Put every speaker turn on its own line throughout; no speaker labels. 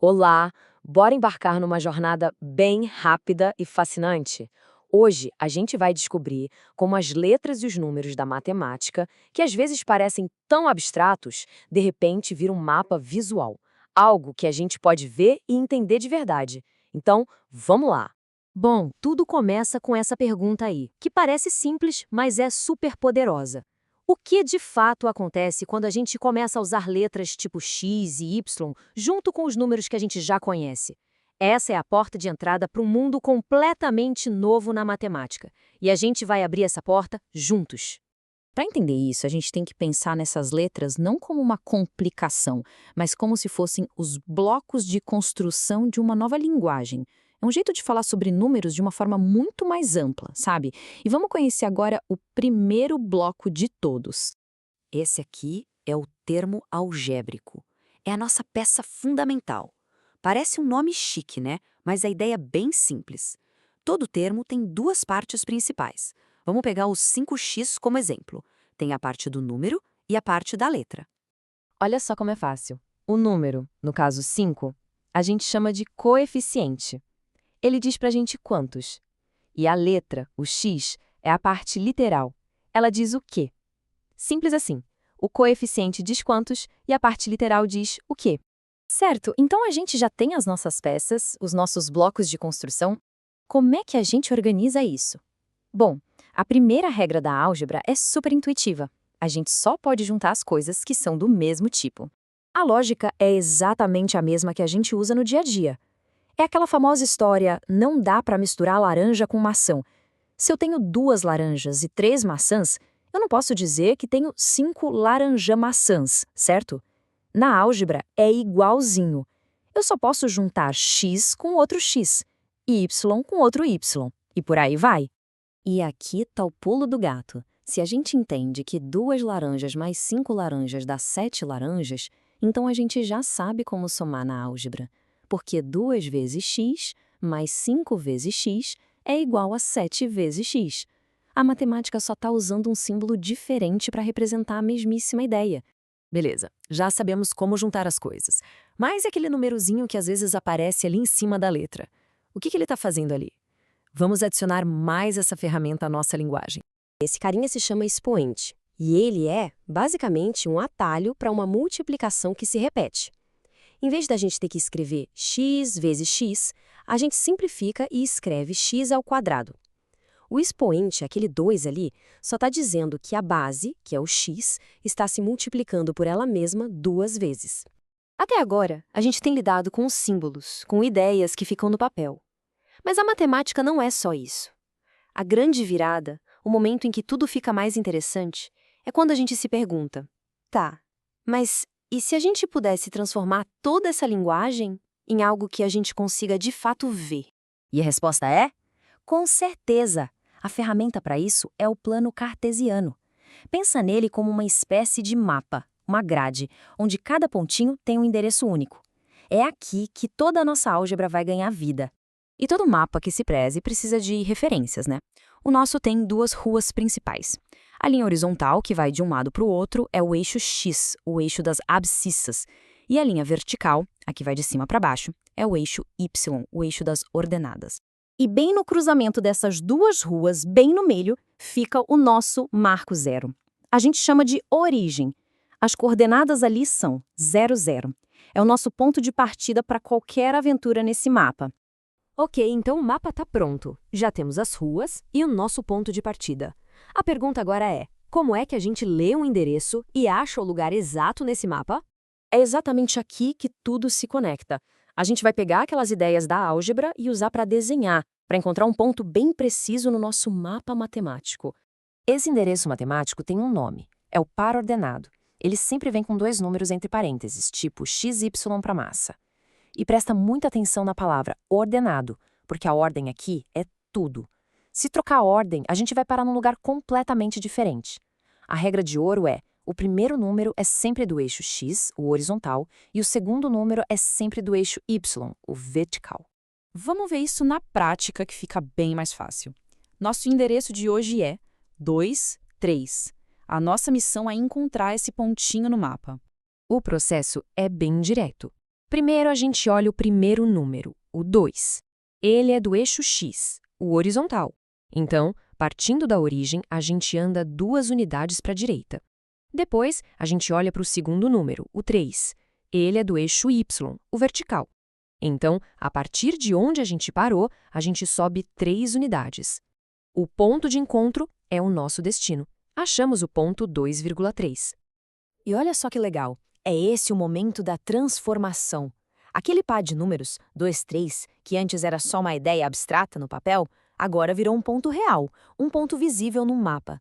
Olá, bora embarcar numa jornada bem rápida e fascinante. Hoje a gente vai descobrir como as letras e os números da matemática, que às vezes parecem tão abstratos, de repente viram um mapa visual, algo que a gente pode ver e entender de verdade. Então, vamos lá. Bom, tudo começa com essa pergunta aí, que parece simples, mas é super poderosa. O que de fato acontece quando a gente começa a usar letras tipo X e Y junto com os números que a gente já conhece? Essa é a porta de entrada para um mundo completamente novo na matemática. E a gente vai abrir essa porta juntos.
Para entender isso, a gente tem que pensar nessas letras não como uma complicação, mas como se fossem os blocos de construção de uma nova linguagem. É um jeito de falar sobre números de uma forma muito mais ampla, sabe? E vamos conhecer agora o primeiro bloco de todos.
Esse aqui é o termo algébrico. É a nossa peça fundamental. Parece um nome chique, né? Mas a ideia é bem simples. Todo termo tem duas partes principais. Vamos pegar os 5x como exemplo. Tem a parte do número e a parte da letra.
Olha só como é fácil. O número, no caso 5, a gente chama de coeficiente. Ele diz pra gente quantos. E a letra, o X, é a parte literal. Ela diz o quê? Simples assim. O coeficiente diz quantos e a parte literal diz o quê.
Certo, então a gente já tem as nossas peças, os nossos blocos de construção. Como é que a gente organiza isso? Bom, a primeira regra da álgebra é super intuitiva. A gente só pode juntar as coisas que são do mesmo tipo. A lógica é exatamente a mesma que a gente usa no dia a dia. É aquela famosa história, não dá para misturar laranja com maçã. Se eu tenho 2 laranjas e 3 maçãs, eu não posso dizer que tenho 5 laranja-maçãs, certo? Na álgebra é igualzinho. Eu só posso juntar x com outro x, y com outro y, e por aí vai. E aqui tá o pulo do gato. Se a gente entende que 2 laranjas mais 5 laranjas dá 7 laranjas, então a gente já sabe como somar na álgebra. Porque 2 vezes x mais 5 vezes x é igual a 7 vezes x. A matemática só está usando um símbolo diferente para representar a mesmíssima ideia.
Beleza, já sabemos como juntar as coisas. Mas e aquele númerozinho que às vezes aparece ali em cima da letra? O que ele está fazendo ali? Vamos adicionar mais essa ferramenta à nossa linguagem. Esse carinha se chama expoente, e ele é, basicamente, um atalho para uma multiplicação que se repete. Em vez da gente ter que escrever x vezes x, a gente simplifica e escreve x ao quadrado. O expoente, aquele 2 ali, só está dizendo que a base, que é o x, está se multiplicando por ela mesma 2 vezes. Até agora, a gente tem lidado com os símbolos, com ideias que ficam no papel. Mas a matemática não é só isso. A grande virada, o momento em que tudo fica mais interessante, é quando a gente se pergunta: tá, mas e se a gente pudesse transformar toda essa linguagem em algo que a gente consiga de fato ver?
E a resposta é? Com certeza! A ferramenta para isso é o plano cartesiano. Pensa nele como uma espécie de mapa, uma grade, onde cada pontinho tem um endereço único. É aqui que toda a nossa álgebra vai ganhar vida. E todo mapa que se preze precisa de referências, né? O nosso tem 2 ruas principais. A linha horizontal, que vai de um lado para o outro, é o eixo X, o eixo das abscissas. E a linha vertical, a que vai de cima para baixo, é o eixo Y, o eixo das ordenadas. E bem no cruzamento dessas 2 ruas, bem no meio, fica o nosso marco zero. A gente chama de origem. As coordenadas ali são 0, 0. É o nosso ponto de partida para qualquer aventura nesse mapa.
Ok, então o mapa está pronto. Já temos as ruas e o nosso ponto de partida. A pergunta agora é: como é que a gente lê um endereço e acha o lugar exato nesse mapa? É exatamente aqui que tudo se conecta. A gente vai pegar aquelas ideias da álgebra e usar para desenhar, para encontrar um ponto bem preciso no nosso mapa matemático. Esse endereço matemático tem um nome, é o par ordenado. Ele sempre vem com 2 números entre parênteses, tipo xy para massa. E presta muita atenção na palavra ordenado, porque a ordem aqui é tudo. Se trocar a ordem, a gente vai parar num lugar completamente diferente. A regra de ouro é: o primeiro número é sempre do eixo X, o horizontal, e o segundo número é sempre do eixo Y, o vertical.
Vamos ver isso na prática, que fica bem mais fácil. Nosso endereço de hoje é 2, 3. A nossa missão é encontrar esse pontinho no mapa.
O processo é bem direto.
Primeiro, a gente olha o primeiro número, o 2. Ele é do eixo X, o horizontal. Então, partindo da origem, a gente anda 2 unidades para a direita. Depois, a gente olha para o segundo número, o 3. Ele é do eixo Y, o vertical. Então, a partir de onde a gente parou, a gente sobe 3 unidades. O ponto de encontro é o nosso destino. Achamos o ponto 2,3.
E olha só que legal, é esse o momento da transformação. Aquele par de números, 2, 3, que antes era só uma ideia abstrata no papel, agora virou um ponto real, um ponto visível no mapa.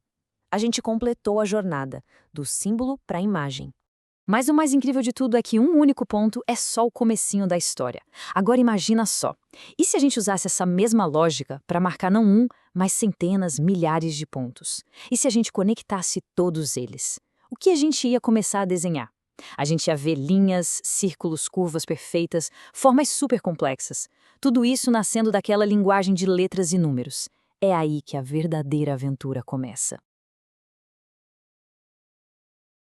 A gente completou a jornada, do símbolo para a imagem.
Mas o mais incrível de tudo é que um único ponto é só o comecinho da história. Agora imagina só, e se a gente usasse essa mesma lógica para marcar não um, mas centenas, milhares de pontos? E se a gente conectasse todos eles? O que a gente ia começar a desenhar? A gente ia ver linhas, círculos, curvas perfeitas, formas super complexas. Tudo isso nascendo daquela linguagem de letras e números. É aí que a verdadeira aventura começa.